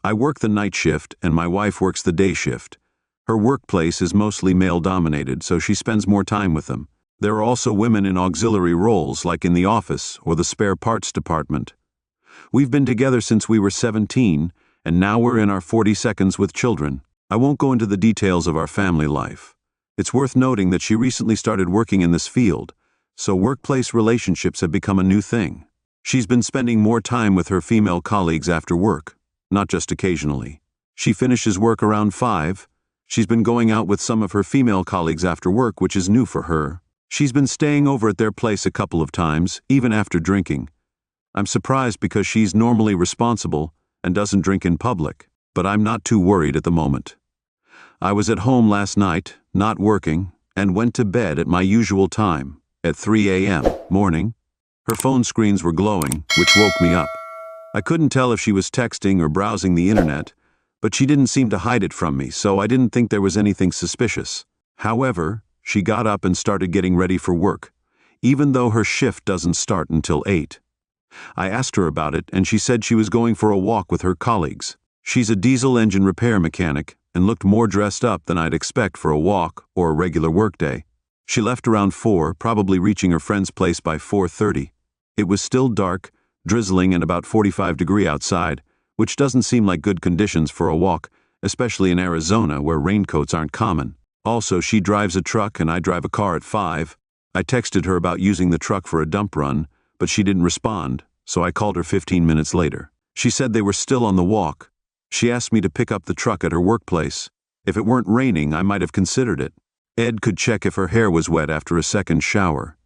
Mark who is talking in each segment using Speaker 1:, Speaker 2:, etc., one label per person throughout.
Speaker 1: I work the night shift and my wife works the day shift. Her workplace is mostly male-dominated, so she spends more time with them. There are also women in auxiliary roles, like in the office or the spare parts department. We've been together since we were 17, and now we're in our 42nds with children. I won't go into the details of our family life. It's worth noting that she recently started working in this field, so workplace relationships have become a new thing. She's been spending more time with her female colleagues after work, not just occasionally. She finishes work around 5. She's been going out with some of her female colleagues after work, which is new for her. She's been staying over at their place a couple of times, even after drinking. I'm surprised because she's normally responsible and doesn't drink in public, but I'm not too worried at the moment. I was at home last night, not working, and went to bed at my usual time, at 3 a.m. morning. Her phone screens were glowing, which woke me up. I couldn't tell if she was texting or browsing the internet, but she didn't seem to hide it from me, so I didn't think there was anything suspicious. However, she got up and started getting ready for work, even though her shift doesn't start until 8. I asked her about it, and she said she was going for a walk with her colleagues. She's a diesel engine repair mechanic and looked more dressed up than I'd expect for a walk or a regular workday. She left around 4, probably reaching her friend's place by 4:30. It was still dark, drizzling, and about 45 degrees outside, which doesn't seem like good conditions for a walk, especially in Arizona where raincoats aren't common. Also, she drives a truck and I drive a car at 5. I texted her about using the truck for a dump run, but she didn't respond, so I called her 15 minutes later. She said they were still on the walk. She asked me to pick up the truck at her workplace. If it weren't raining, I might have considered it. Ed could check if her hair was wet after a second shower.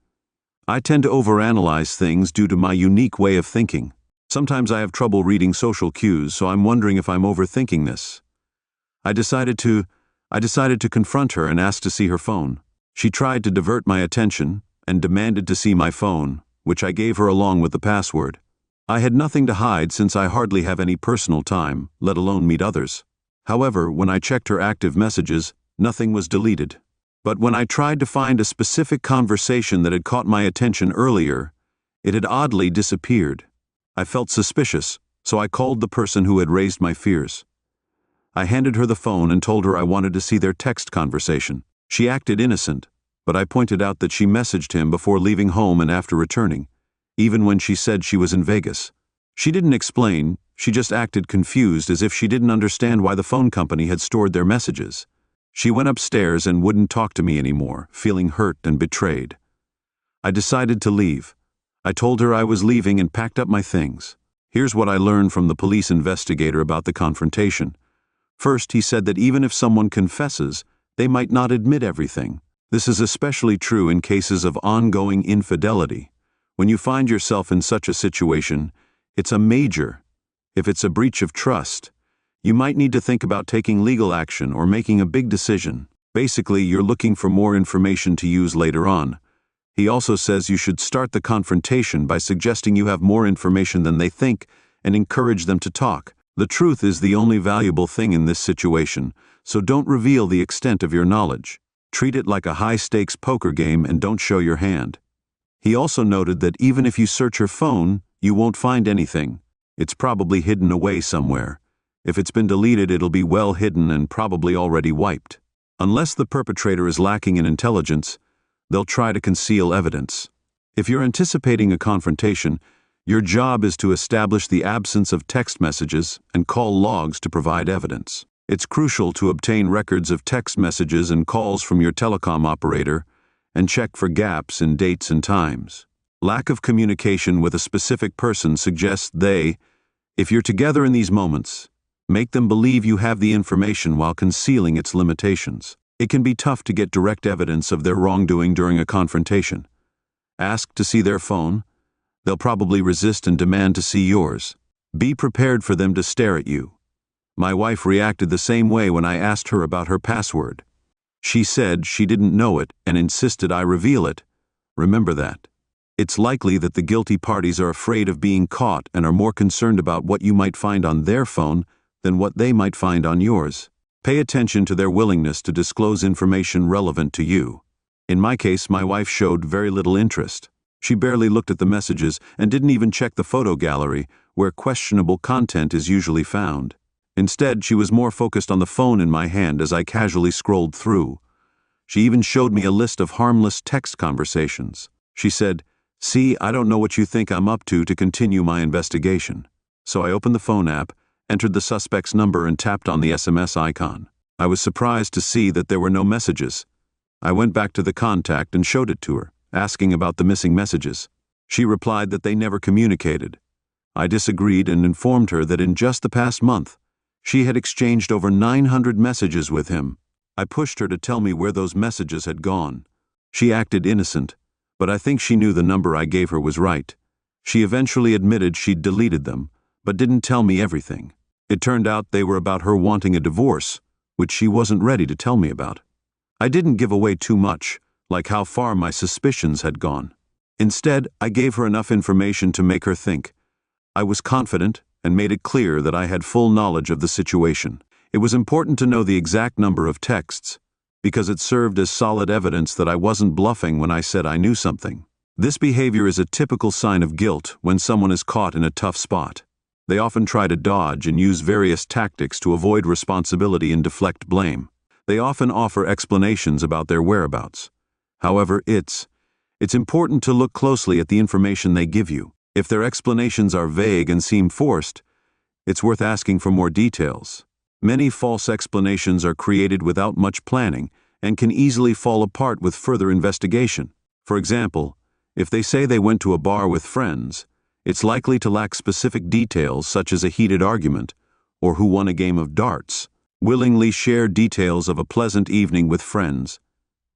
Speaker 1: I tend to overanalyze things due to my unique way of thinking. Sometimes I have trouble reading social cues, so I'm wondering if I'm overthinking this. I decided to confront her and ask to see her phone. She tried to divert my attention and demanded to see my phone, which I gave her along with the password. I had nothing to hide since I hardly have any personal time, let alone meet others. However, when I checked her active messages, nothing was deleted. But when I tried to find a specific conversation that had caught my attention earlier, it had oddly disappeared. I felt suspicious, so I called the person who had raised my fears. I handed her the phone and told her I wanted to see their text conversation. She acted innocent, but I pointed out that she messaged him before leaving home and after returning, even when she said she was in Vegas. She didn't explain, she just acted confused as if she didn't understand why the phone company had stored their messages. She went upstairs and wouldn't talk to me anymore, feeling hurt and betrayed. I decided to leave. I told her I was leaving and packed up my things. Here's what I learned from the police investigator about the confrontation. First, he said that even if someone confesses, they might not admit everything. This is especially true in cases of ongoing infidelity. When you find yourself in such a situation, it's a major. If it's a breach of trust, you might need to think about taking legal action or making a big decision. Basically, you're looking for more information to use later on. He also says you should start the confrontation by suggesting you have more information than they think and encourage them to talk. The truth is the only valuable thing in this situation, so don't reveal the extent of your knowledge. Treat it like a high-stakes poker game and don't show your hand. He also noted that even if you search her phone, you won't find anything. It's probably hidden away somewhere. If it's been deleted, it'll be well hidden and probably already wiped. Unless the perpetrator is lacking in intelligence, they'll try to conceal evidence. If you're anticipating a confrontation, your job is to establish the absence of text messages and call logs to provide evidence. It's crucial to obtain records of text messages and calls from your telecom operator and check for gaps in dates and times. Lack of communication with a specific person suggests if you're together in these moments, make them believe you have the information while concealing its limitations. It can be tough to get direct evidence of their wrongdoing during a confrontation. Ask to see their phone. They'll probably resist and demand to see yours. Be prepared for them to stare at you. My wife reacted the same way when I asked her about her password. She said she didn't know it and insisted I reveal it. Remember that. It's likely that the guilty parties are afraid of being caught and are more concerned about what you might find on their phone than what they might find on yours. Pay attention to their willingness to disclose information relevant to you. In my case, my wife showed very little interest. She barely looked at the messages and didn't even check the photo gallery, where questionable content is usually found. Instead, she was more focused on the phone in my hand as I casually scrolled through. She even showed me a list of harmless text conversations. She said, "See, I don't know what you think I'm up to continue my investigation." So I opened the phone app, entered the suspect's number and tapped on the SMS icon. I was surprised to see that there were no messages. I went back to the contact and showed it to her, asking about the missing messages. She replied that they never communicated. I disagreed and informed her that in just the past month, she had exchanged over 900 messages with him. I pushed her to tell me where those messages had gone. She acted innocent, but I think she knew the number I gave her was right. She eventually admitted she'd deleted them, but didn't tell me everything. It turned out they were about her wanting a divorce, which she wasn't ready to tell me about. I didn't give away too much, like how far my suspicions had gone. Instead, I gave her enough information to make her think. I was confident and made it clear that I had full knowledge of the situation. It was important to know the exact number of texts, because it served as solid evidence that I wasn't bluffing when I said I knew something. This behavior is a typical sign of guilt when someone is caught in a tough spot. They often try to dodge and use various tactics to avoid responsibility and deflect blame. They often offer explanations about their whereabouts. However, it's important to look closely at the information they give you. If their explanations are vague and seem forced, it's worth asking for more details. Many false explanations are created without much planning and can easily fall apart with further investigation. For example, if they say they went to a bar with friends, it's likely to lack specific details such as a heated argument or who won a game of darts. Willingly share details of a pleasant evening with friends.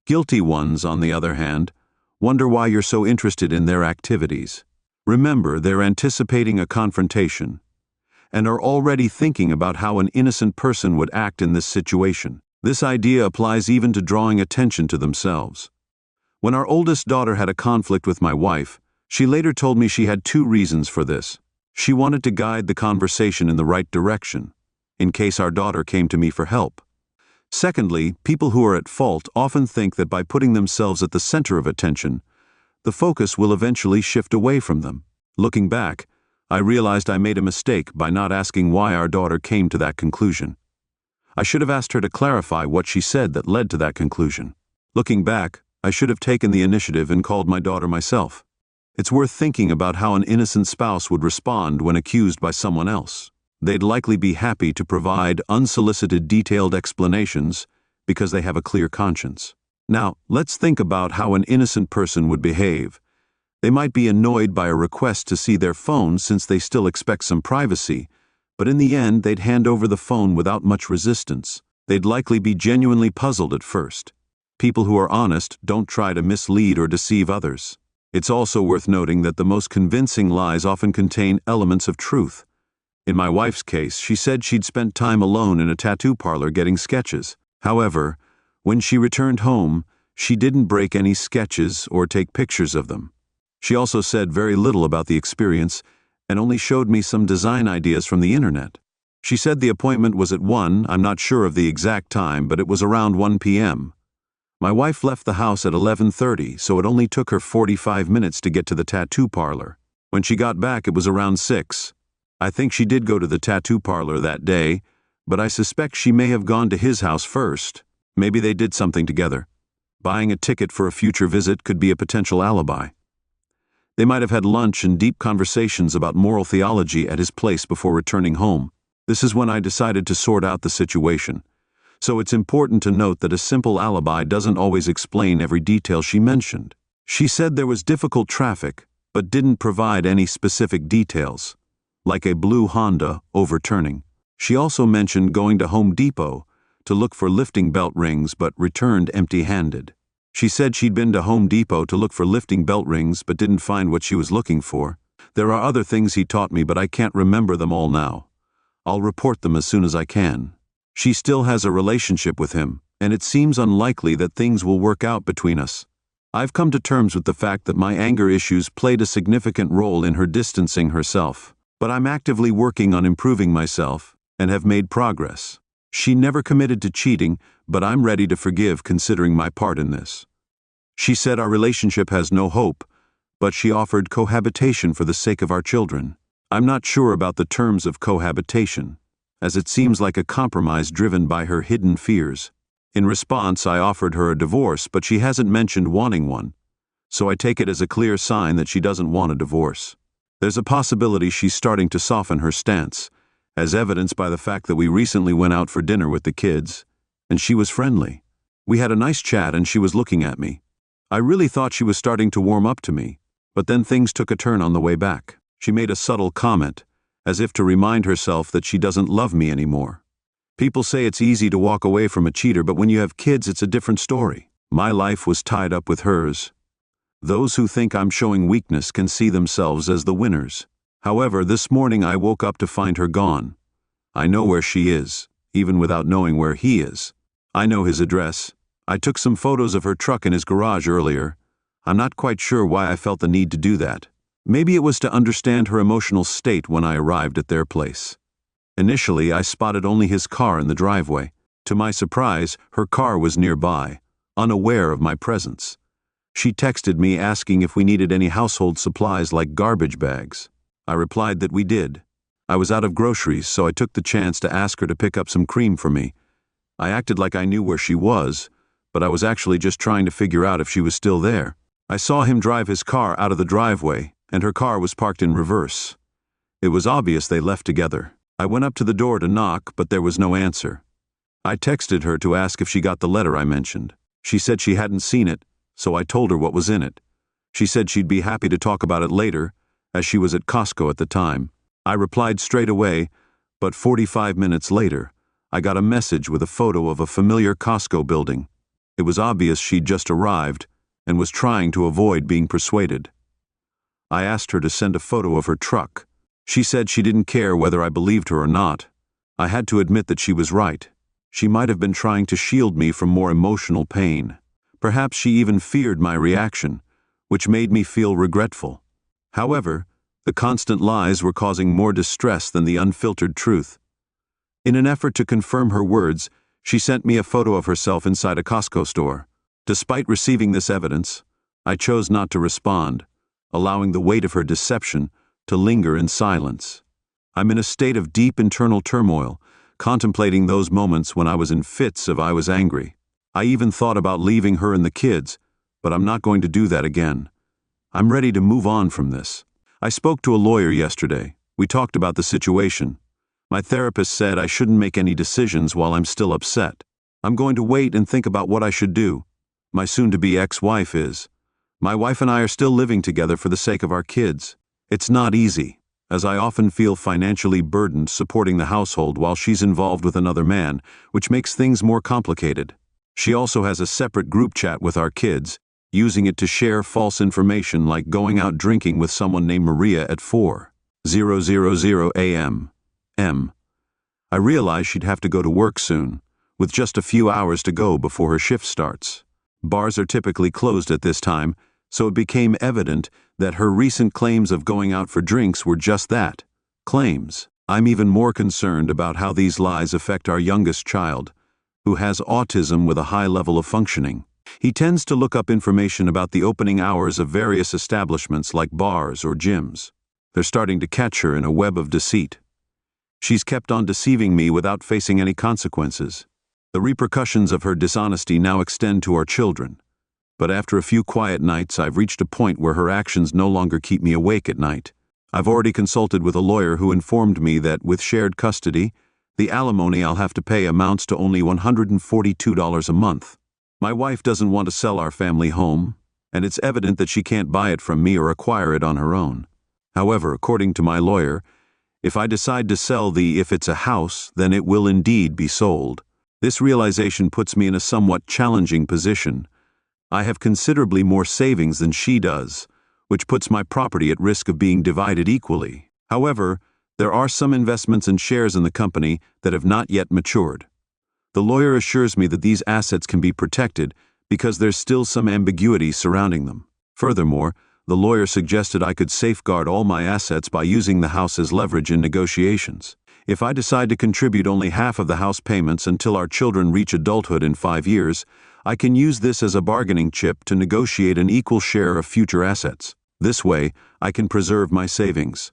Speaker 1: Guilty ones, on the other hand, wonder why you're so interested in their activities. Remember, they're anticipating a confrontation and are already thinking about how an innocent person would act in this situation. This idea applies even to drawing attention to themselves. When our oldest daughter had a conflict with my wife, she later told me she had 2 reasons for this. She wanted to guide the conversation in the right direction, in case our daughter came to me for help. Secondly, people who are at fault often think that by putting themselves at the center of attention, the focus will eventually shift away from them. Looking back, I realized I made a mistake by not asking why our daughter came to that conclusion. I should have asked her to clarify what she said that led to that conclusion. Looking back, I should have taken the initiative and called my daughter myself. It's worth thinking about how an innocent spouse would respond when accused by someone else. They'd likely be happy to provide unsolicited detailed explanations because they have a clear conscience. Now, let's think about how an innocent person would behave. They might be annoyed by a request to see their phone since they still expect some privacy, but in the end they'd hand over the phone without much resistance. They'd likely be genuinely puzzled at first. People who are honest don't try to mislead or deceive others. It's also worth noting that the most convincing lies often contain elements of truth. In my wife's case, she said she'd spent time alone in a tattoo parlor getting sketches. However, when she returned home, she didn't break any sketches or take pictures of them. She also said very little about the experience and only showed me some design ideas from the internet. She said the appointment was at 1, I'm not sure of the exact time, but it was around 1 p.m. My wife left the house at 11:30, so it only took her 45 minutes to get to the tattoo parlor. When she got back, it was around 6. I think she did go to the tattoo parlor that day, but I suspect she may have gone to his house first. Maybe they did something together. Buying a ticket for a future visit could be a potential alibi. They might have had lunch and deep conversations about moral theology at his place before returning home. This is when I decided to sort out the situation. So it's important to note that a simple alibi doesn't always explain every detail she mentioned. She said there was difficult traffic, but didn't provide any specific details, like a blue Honda overturning. She also mentioned going to Home Depot to look for lifting belt rings but returned empty-handed. She said she'd been to Home Depot to look for lifting belt rings but didn't find what she was looking for. There are other things he taught me, but I can't remember them all now. I'll report them as soon as I can. She still has a relationship with him, and it seems unlikely that things will work out between us. I've come to terms with the fact that my anger issues played a significant role in her distancing herself, but I'm actively working on improving myself and have made progress. She never committed to cheating, but I'm ready to forgive considering my part in this. She said our relationship has no hope, but she offered cohabitation for the sake of our children. I'm not sure about the terms of cohabitation. as it seems like a compromise driven by her hidden fears. In response, I offered her a divorce, but she hasn't mentioned wanting one, so I take it as a clear sign that she doesn't want a divorce. There's a possibility she's starting to soften her stance, as evidenced by the fact that we recently went out for dinner with the kids, and she was friendly. We had a nice chat and she was looking at me. I really thought she was starting to warm up to me, but then things took a turn on the way back. She made a subtle comment, as if to remind herself that she doesn't love me anymore. People say it's easy to walk away from a cheater, but when you have kids, it's a different story. My life was tied up with hers. Those who think I'm showing weakness can see themselves as the winners. However, this morning I woke up to find her gone. I know where she is, even without knowing where he is. I know his address. I took some photos of her truck in his garage earlier. I'm not quite sure why I felt the need to do that. Maybe it was to understand her emotional state when I arrived at their place. Initially, I spotted only his car in the driveway. To my surprise, her car was nearby, unaware of my presence. She texted me asking if we needed any household supplies like garbage bags. I replied that we did. I was out of groceries, so I took the chance to ask her to pick up some cream for me. I acted like I knew where she was, but I was actually just trying to figure out if she was still there. I saw him drive his car out of the driveway, and her car was parked in reverse. It was obvious they left together. I went up to the door to knock, but there was no answer. I texted her to ask if she got the letter I mentioned. She said she hadn't seen it, so I told her what was in it. She said she'd be happy to talk about it later, as she was at Costco at the time. I replied straight away, but 45 minutes later, I got a message with a photo of a familiar Costco building. It was obvious she'd just arrived and was trying to avoid being persuaded. I asked her to send a photo of her truck. She said she didn't care whether I believed her or not. I had to admit that she was right. She might have been trying to shield me from more emotional pain. Perhaps she even feared my reaction, which made me feel regretful. However, the constant lies were causing more distress than the unfiltered truth. In an effort to confirm her words, she sent me a photo of herself inside a Costco store. Despite receiving this evidence, I chose not to respond, allowing the weight of her deception to linger in silence. I'm in a state of deep internal turmoil, contemplating those moments when I was in fits if I was angry. I even thought about leaving her and the kids, but I'm not going to do that again. I'm ready to move on from this. I spoke to a lawyer yesterday. We talked about the situation. My therapist said I shouldn't make any decisions while I'm still upset. I'm going to wait and think about what I should do. My soon-to-be ex-wife is. My wife and I are still living together for the sake of our kids. It's not easy, as I often feel financially burdened supporting the household while she's involved with another man, which makes things more complicated. She also has a separate group chat with our kids, using it to share false information like going out drinking with someone named Maria at 4:00 a.m. I realized she'd have to go to work soon, with just a few hours to go before her shift starts. Bars are typically closed at this time, so it became evident that her recent claims of going out for drinks were just that, claims. I'm even more concerned about how these lies affect our youngest child, who has autism with a high level of functioning. He tends to look up information about the opening hours of various establishments like bars or gyms. They're starting to catch her in a web of deceit. She's kept on deceiving me without facing any consequences. The repercussions of her dishonesty now extend to our children. But after a few quiet nights, I've reached a point where her actions no longer keep me awake at night. I've already consulted with a lawyer who informed me that with shared custody, the alimony I'll have to pay amounts to only $142 a month. My wife doesn't want to sell our family home, and it's evident that she can't buy it from me or acquire it on her own. However, according to my lawyer, if I decide to sell if it's a house, then it will indeed be sold. This realization puts me in a somewhat challenging position. I have considerably more savings than she does, which puts my property at risk of being divided equally. However, there are some investments and shares in the company that have not yet matured. The lawyer assures me that these assets can be protected because there's still some ambiguity surrounding them. Furthermore, the lawyer suggested I could safeguard all my assets by using the house as leverage in negotiations. If I decide to contribute only half of the house payments until our children reach adulthood in 5 years, I can use this as a bargaining chip to negotiate an equal share of future assets. This way, I can preserve my savings.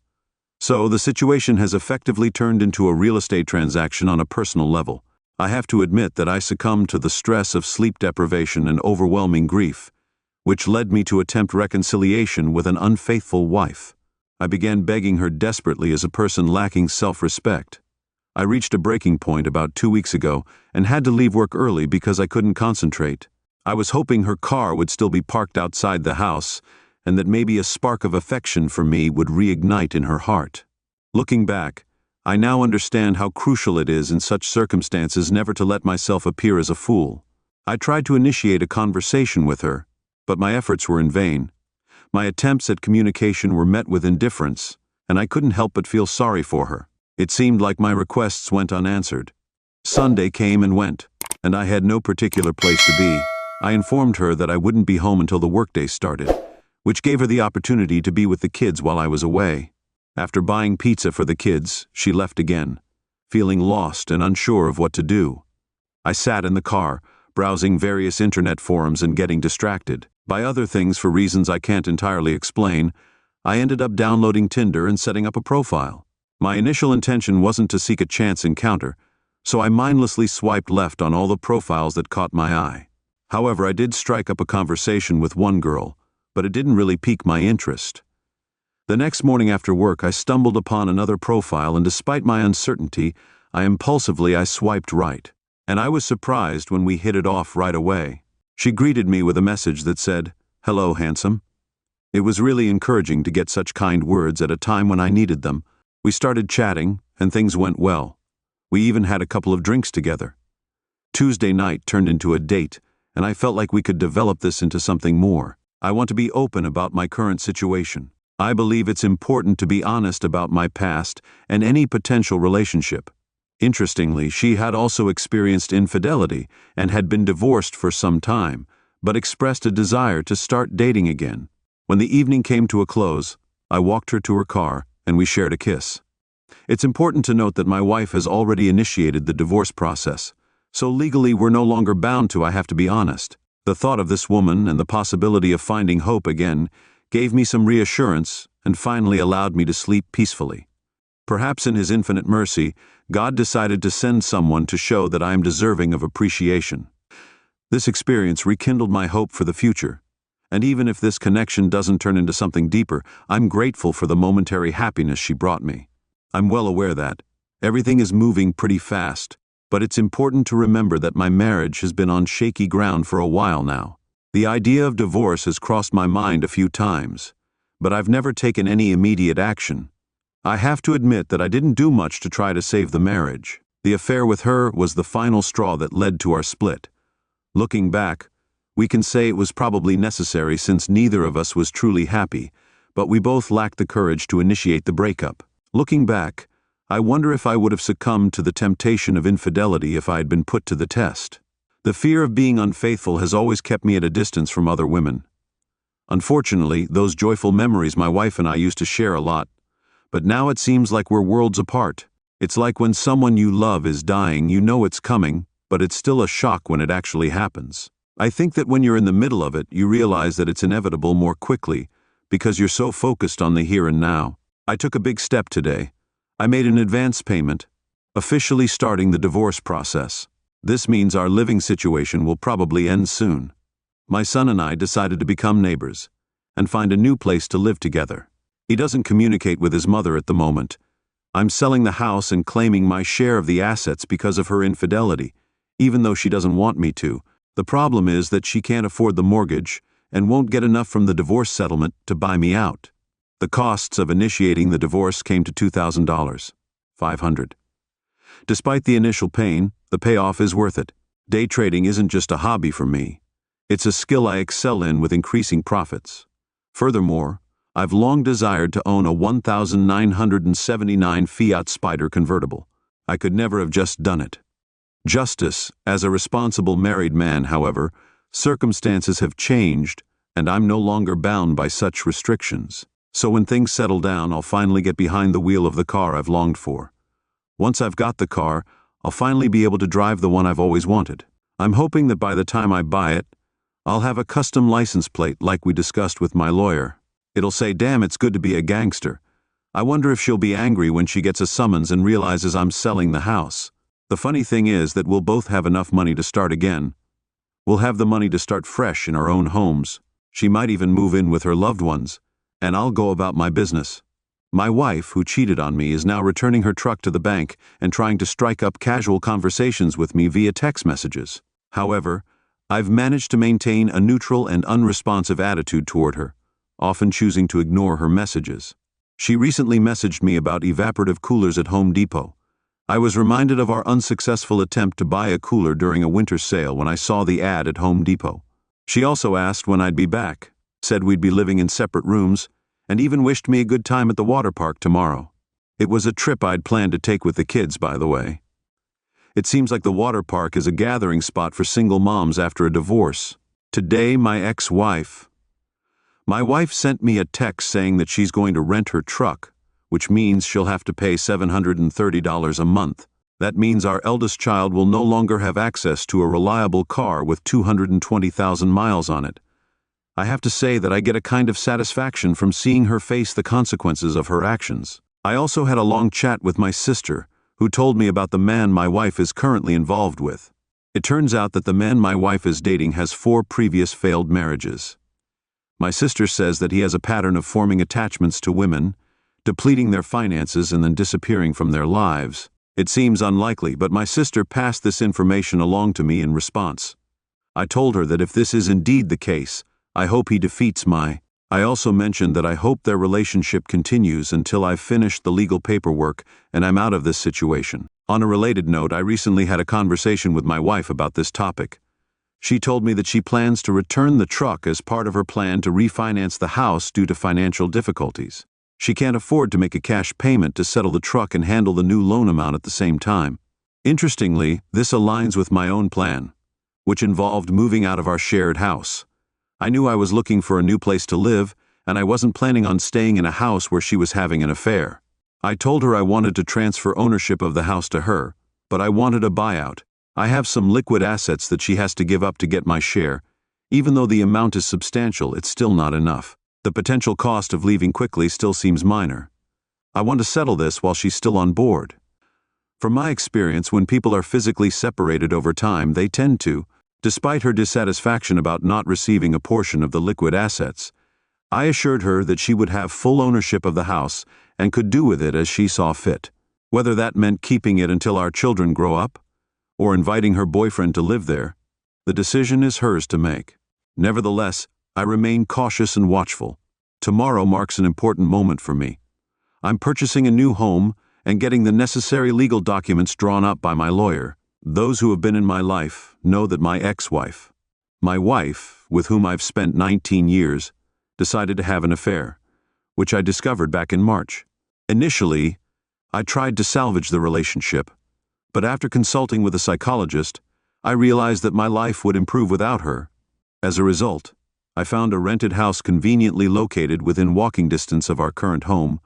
Speaker 1: So the situation has effectively turned into a real estate transaction on a personal level. I have to admit that I succumbed to the stress of sleep deprivation and overwhelming grief, which led me to attempt reconciliation with an unfaithful wife. I began begging her desperately as a person lacking self-respect. I reached a breaking point about 2 weeks ago and had to leave work early because I couldn't concentrate. I was hoping her car would still be parked outside the house and that maybe a spark of affection for me would reignite in her heart. Looking back, I now understand how crucial it is in such circumstances never to let myself appear as a fool. I tried to initiate a conversation with her, but my efforts were in vain. My attempts at communication were met with indifference, and I couldn't help but feel sorry for her. It seemed like my requests went unanswered. Sunday came and went, and I had no particular place to be. I informed her that I wouldn't be home until the workday started, which gave her the opportunity to be with the kids while I was away. After buying pizza for the kids, she left again, feeling lost and unsure of what to do. I sat in the car, browsing various internet forums and getting distracted by other things for reasons I can't entirely explain. I ended up downloading Tinder and setting up a profile. My initial intention wasn't to seek a chance encounter, so I mindlessly swiped left on all the profiles that caught my eye. However, I did strike up a conversation with one girl, but it didn't really pique my interest. The next morning after work, I stumbled upon another profile, and despite my uncertainty, I swiped right. And I was surprised when we hit it off right away. She greeted me with a message that said, "Hello, handsome." It was really encouraging to get such kind words at a time when I needed them. We started chatting, and things went well. We even had a couple of drinks together. Tuesday night turned into a date, and I felt like we could develop this into something more. I want to be open about my current situation. I believe it's important to be honest about my past and any potential relationship. Interestingly, she had also experienced infidelity and had been divorced for some time, but expressed a desire to start dating again. When the evening came to a close, I walked her to her car and we shared a kiss. It's important to note that my wife has already initiated the divorce process, so legally we're no longer bound to. I have to be honest. The thought of this woman and the possibility of finding hope again gave me some reassurance and finally allowed me to sleep peacefully. Perhaps in His infinite mercy, God decided to send someone to show that I am deserving of appreciation. This experience rekindled my hope for the future, and even if this connection doesn't turn into something deeper, I'm grateful for the momentary happiness she brought me. I'm well aware that everything is moving pretty fast, but it's important to remember that my marriage has been on shaky ground for a while now. The idea of divorce has crossed my mind a few times, but I've never taken any immediate action. I have to admit that I didn't do much to try to save the marriage. The affair with her was the final straw that led to our split. Looking back, we can say it was probably necessary since neither of us was truly happy, but we both lacked the courage to initiate the breakup. Looking back, I wonder if I would have succumbed to the temptation of infidelity if I had been put to the test. The fear of being unfaithful has always kept me at a distance from other women. Unfortunately, those joyful memories my wife and I used to share a lot, but now it seems like we're worlds apart. It's like when someone you love is dying, you know it's coming, but it's still a shock when it actually happens. I think that when you're in the middle of it, you realize that it's inevitable more quickly because you're so focused on the here and now. I took a big step today. I made an advance payment, officially starting the divorce process. This means our living situation will probably end soon. My son and I decided to become neighbors and find a new place to live together. He doesn't communicate with his mother at the moment. I'm selling the house and claiming my share of the assets because of her infidelity, even though she doesn't want me to. The problem is that she can't afford the mortgage and won't get enough from the divorce settlement to buy me out. The costs of initiating the divorce came to $2,000, $500. Despite the initial pain, the payoff is worth it. Day trading isn't just a hobby for me. It's a skill I excel in with increasing profits. Furthermore, I've long desired to own a 1979 Fiat Spider convertible. I could never have just done it. Justice, as a responsible married man, however, circumstances have changed, and I'm no longer bound by such restrictions. So when things settle down, I'll finally get behind the wheel of the car I've longed for. Once I've got the car, I'll finally be able to drive the one I've always wanted. I'm hoping that by the time I buy it, I'll have a custom license plate like we discussed with my lawyer. It'll say, "Damn, it's good to be a gangster." I wonder if she'll be angry when she gets a summons and realizes I'm selling the house. The funny thing is that we'll both have enough money to start again. We'll have the money to start fresh in our own homes. She might even move in with her loved ones, and I'll go about my business. My wife, who cheated on me, is now returning her truck to the bank and trying to strike up casual conversations with me via text messages. However, I've managed to maintain a neutral and unresponsive attitude toward her, often choosing to ignore her messages. She recently messaged me about evaporative coolers at Home Depot. I was reminded of our unsuccessful attempt to buy a cooler during a winter sale when I saw the ad at Home Depot. She also asked when I'd be back, said we'd be living in separate rooms, and even wished me a good time at the water park tomorrow. It was a trip I'd planned to take with the kids, by the way. It seems like the water park is a gathering spot for single moms after a divorce. Today, my ex-wife. My wife sent me a text saying that she's going to rent her truck, which means she'll have to pay $730 a month. That means our eldest child will no longer have access to a reliable car with 220,000 miles on it. I have to say that I get a kind of satisfaction from seeing her face the consequences of her actions. I also had a long chat with my sister, who told me about the man my wife is currently involved with. It turns out that the man my wife is dating has 4 previous failed marriages. My sister says that he has a pattern of forming attachments to women, depleting their finances and then disappearing from their lives. It seems unlikely, but my sister passed this information along to me in response. I told her that if this is indeed the case, I hope he defeats my. I also mentioned that I hope their relationship continues until I've finished the legal paperwork and I'm out of this situation. On a related note, I recently had a conversation with my wife about this topic. She told me that she plans to return the truck as part of her plan to refinance the house due to financial difficulties. She can't afford to make a cash payment to settle the truck and handle the new loan amount at the same time. Interestingly, this aligns with my own plan, which involved moving out of our shared house. I knew I was looking for a new place to live, and I wasn't planning on staying in a house where she was having an affair. I told her I wanted to transfer ownership of the house to her, but I wanted a buyout. I have some liquid assets that she has to give up to get my share. Even though the amount is substantial, it's still not enough. The potential cost of leaving quickly still seems minor. I want to settle this while she's still on board. From my experience, when people are physically separated over time, they tend to, despite her dissatisfaction about not receiving a portion of the liquid assets. I assured her that she would have full ownership of the house and could do with it as she saw fit. Whether that meant keeping it until our children grow up, or inviting her boyfriend to live there, the decision is hers to make. Nevertheless, I remain cautious and watchful. Tomorrow marks an important moment for me. I'm purchasing a new home and getting the necessary legal documents drawn up by my lawyer. Those who have been in my life know that my ex-wife, my wife, with whom I've spent 19 years, decided to have an affair, which I discovered back in March. Initially, I tried to salvage the relationship, but after consulting with a psychologist, I realized that my life would improve without her. As a result, I found a rented house conveniently located within walking distance of our current home,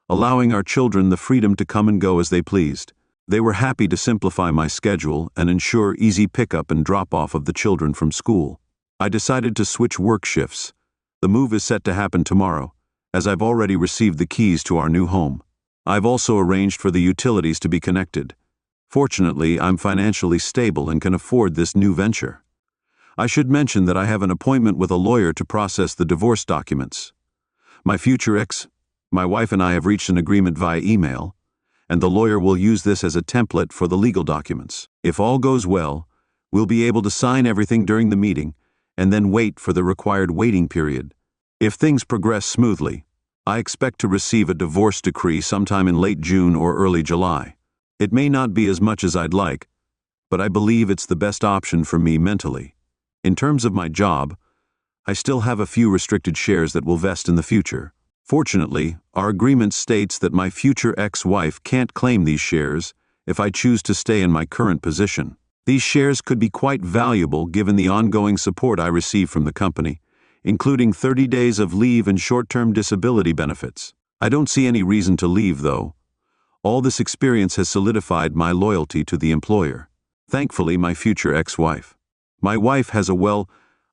Speaker 1: allowing our children the freedom to come and go as they pleased. They were happy to simplify my schedule and ensure easy pickup and drop-off of the children from school. I decided to switch work shifts. The move is set to happen tomorrow, as I've already received the keys to our new home. I've also arranged for the utilities to be connected. Fortunately, I'm financially stable and can afford this new venture. I should mention that I have an appointment with a lawyer to process the divorce documents. My future ex, my wife and I have reached an agreement via email, and the lawyer will use this as a template for the legal documents. If all goes well, we'll be able to sign everything during the meeting and then wait for the required waiting period. If things progress smoothly, I expect to receive a divorce decree sometime in late June or early July. It may not be as much as I'd like, but I believe it's the best option for me mentally. In terms of my job, I still have a few restricted shares that will vest in the future. Fortunately, our agreement states that my future ex-wife can't claim these shares if I choose to stay in my current position. These shares could be quite valuable given the ongoing support I receive from the company, including 30 days of leave and short-term disability benefits. I don't see any reason to leave, though. All this experience has solidified my loyalty to the employer. Thankfully, my future ex-wife. My wife has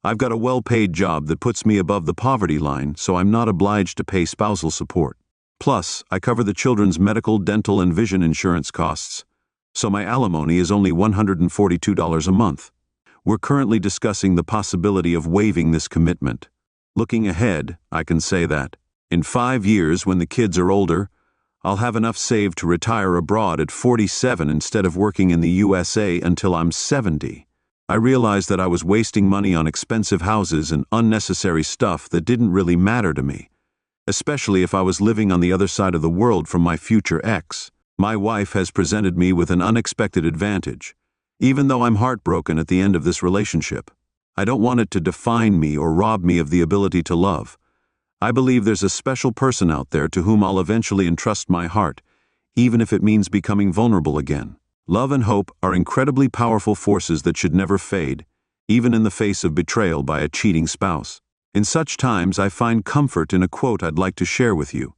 Speaker 1: I've got a well-paid job that puts me above the poverty line, so I'm not obliged to pay spousal support. Plus, I cover the children's medical, dental, and vision insurance costs, so my alimony is only $142 a month. We're currently discussing the possibility of waiving this commitment. Looking ahead, I can say that, in 5 years, when the kids are older, I'll have enough saved to retire abroad at 47 instead of working in the USA until I'm 70. I realized that I was wasting money on expensive houses and unnecessary stuff that didn't really matter to me, especially if I was living on the other side of the world from my future ex. My wife has presented me with an unexpected advantage, even though I'm heartbroken at the end of this relationship. I don't want it to define me or rob me of the ability to love. I believe there's a special person out there to whom I'll eventually entrust my heart, even if it means becoming vulnerable again. Love and hope are incredibly powerful forces that should never fade, even in the face of betrayal by a cheating spouse. In such times, I find comfort in a quote I'd like to share with you.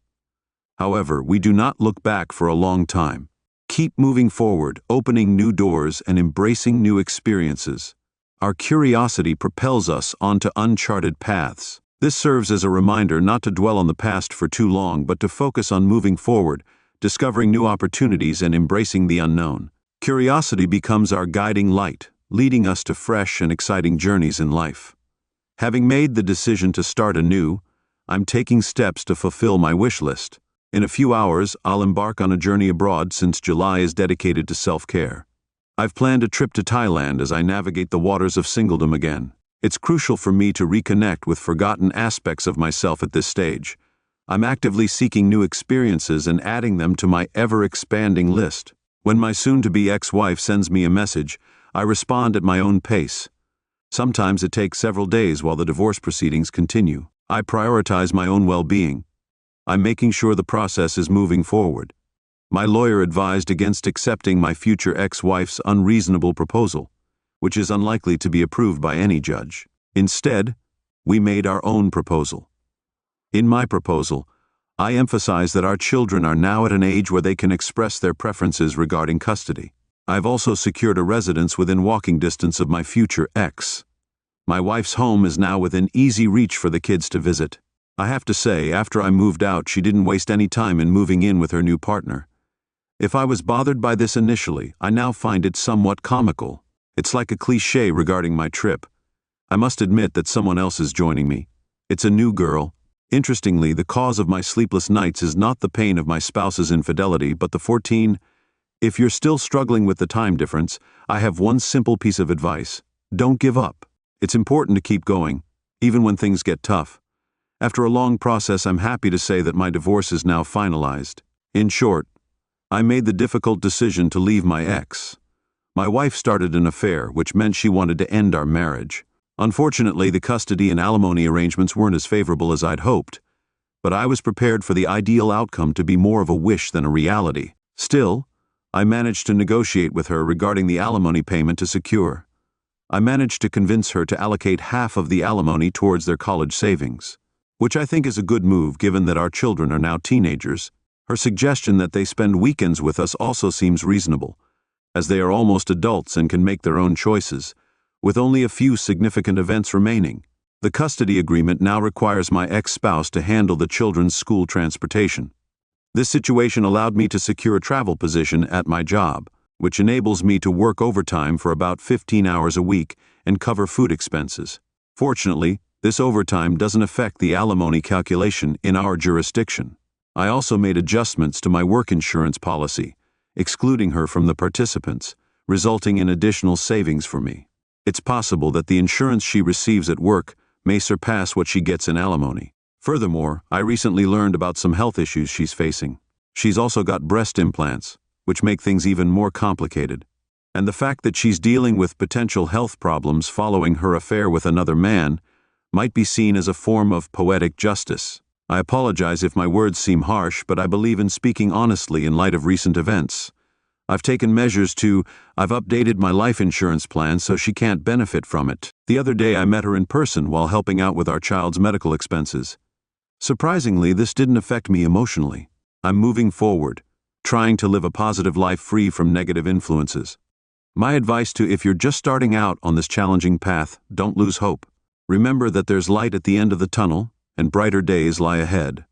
Speaker 1: However, we do not look back for a long time. Keep moving forward, opening new doors and embracing new experiences. Our curiosity propels us onto uncharted paths. This serves as a reminder not to dwell on the past for too long, but to focus on moving forward, discovering new opportunities and embracing the unknown. Curiosity becomes our guiding light, leading us to fresh and exciting journeys in life. Having made the decision to start anew, I'm taking steps to fulfill my wish list. In a few hours, I'll embark on a journey abroad since July is dedicated to self-care. I've planned a trip to Thailand as I navigate the waters of singledom again. It's crucial for me to reconnect with forgotten aspects of myself at this stage. I'm actively seeking new experiences and adding them to my ever-expanding list. When my soon-to-be ex-wife sends me a message, I respond at my own pace. Sometimes it takes several days while the divorce proceedings continue. I prioritize my own well-being. I'm making sure the process is moving forward. My lawyer advised against accepting my future ex-wife's unreasonable proposal, which is unlikely to be approved by any judge. Instead, we made our own proposal. In my proposal, I emphasize that our children are now at an age where they can express their preferences regarding custody. I've also secured a residence within walking distance of my future ex. My wife's home is now within easy reach for the kids to visit. I have to say, after I moved out, she didn't waste any time in moving in with her new partner. If I was bothered by this initially, I now find it somewhat comical. It's like a cliché regarding my trip. I must admit that someone else is joining me. It's a new girl. Interestingly, the cause of my sleepless nights is not the pain of my spouse's infidelity, but the 14. If you're still struggling with the time difference, I have one simple piece of advice. Don't give up. It's important to keep going, even when things get tough. After a long process, I'm happy to say that my divorce is now finalized. In short, I made the difficult decision to leave my ex. My wife started an affair, which meant she wanted to end our marriage. Unfortunately, the custody and alimony arrangements weren't as favorable as I'd hoped, but I was prepared for the ideal outcome to be more of a wish than a reality. Still, I managed to negotiate with her regarding the alimony payment to secure. I managed to convince her to allocate half of the alimony towards their college savings, which I think is a good move given that our children are now teenagers. Her suggestion that they spend weekends with us also seems reasonable, as they are almost adults and can make their own choices, with only a few significant events remaining. The custody agreement now requires my ex-spouse to handle the children's school transportation. This situation allowed me to secure a travel position at my job, which enables me to work overtime for about 15 hours a week and cover food expenses. Fortunately, this overtime doesn't affect the alimony calculation in our jurisdiction. I also made adjustments to my work insurance policy, excluding her from the participants, resulting in additional savings for me. It's possible that the insurance she receives at work may surpass what she gets in alimony. Furthermore, I recently learned about some health issues she's facing. She's also got breast implants, which make things even more complicated. And the fact that she's dealing with potential health problems following her affair with another man might be seen as a form of poetic justice. I apologize if my words seem harsh, but I believe in speaking honestly in light of recent events. I've updated my life insurance plan so she can't benefit from it. The other day I met her in person while helping out with our child's medical expenses. Surprisingly, this didn't affect me emotionally. I'm moving forward, trying to live a positive life free from negative influences. My advice to if you're just starting out on this challenging path, don't lose hope. Remember that there's light at the end of the tunnel, and brighter days lie ahead.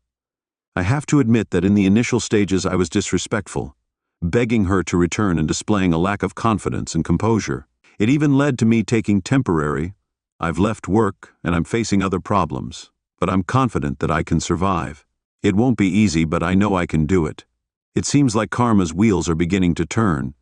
Speaker 1: I have to admit that in the initial stages I was disrespectful, begging her to return and displaying a lack of confidence and composure. It even led to me taking temporary. I've left work and I'm facing other problems, but I'm confident that I can survive. It won't be easy, but I know I can do it. It seems like karma's wheels are beginning to turn.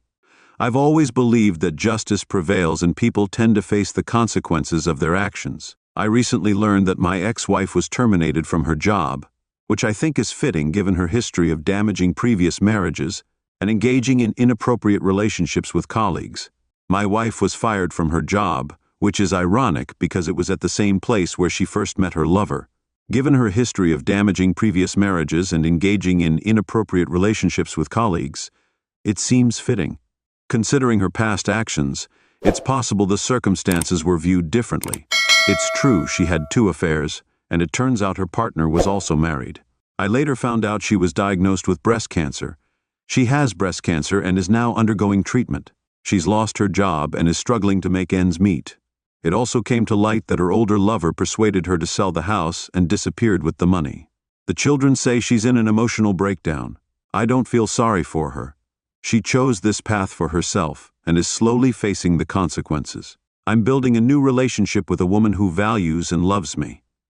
Speaker 1: I've always believed that justice prevails and people tend to face the consequences of their actions. I recently learned that my ex-wife was terminated from her job, which I think is fitting given her history of damaging previous marriages and engaging in inappropriate relationships with colleagues. My wife was fired from her job, which is ironic because it was at the same place where she first met her lover. Given her history of damaging previous marriages and engaging in inappropriate relationships with colleagues, it seems fitting. Considering her past actions, it's possible the circumstances were viewed differently. It's true she had 2 affairs, and it turns out her partner was also married. I later found out she was diagnosed with breast cancer. She has breast cancer and is now undergoing treatment. She's lost her job and is struggling to make ends meet. It also came to light that her older lover persuaded her to sell the house and disappeared with the money. The children say she's in an emotional breakdown. I don't feel sorry for her. She chose this path for herself and is slowly facing the consequences. I'm building a new relationship with a woman who values and loves me.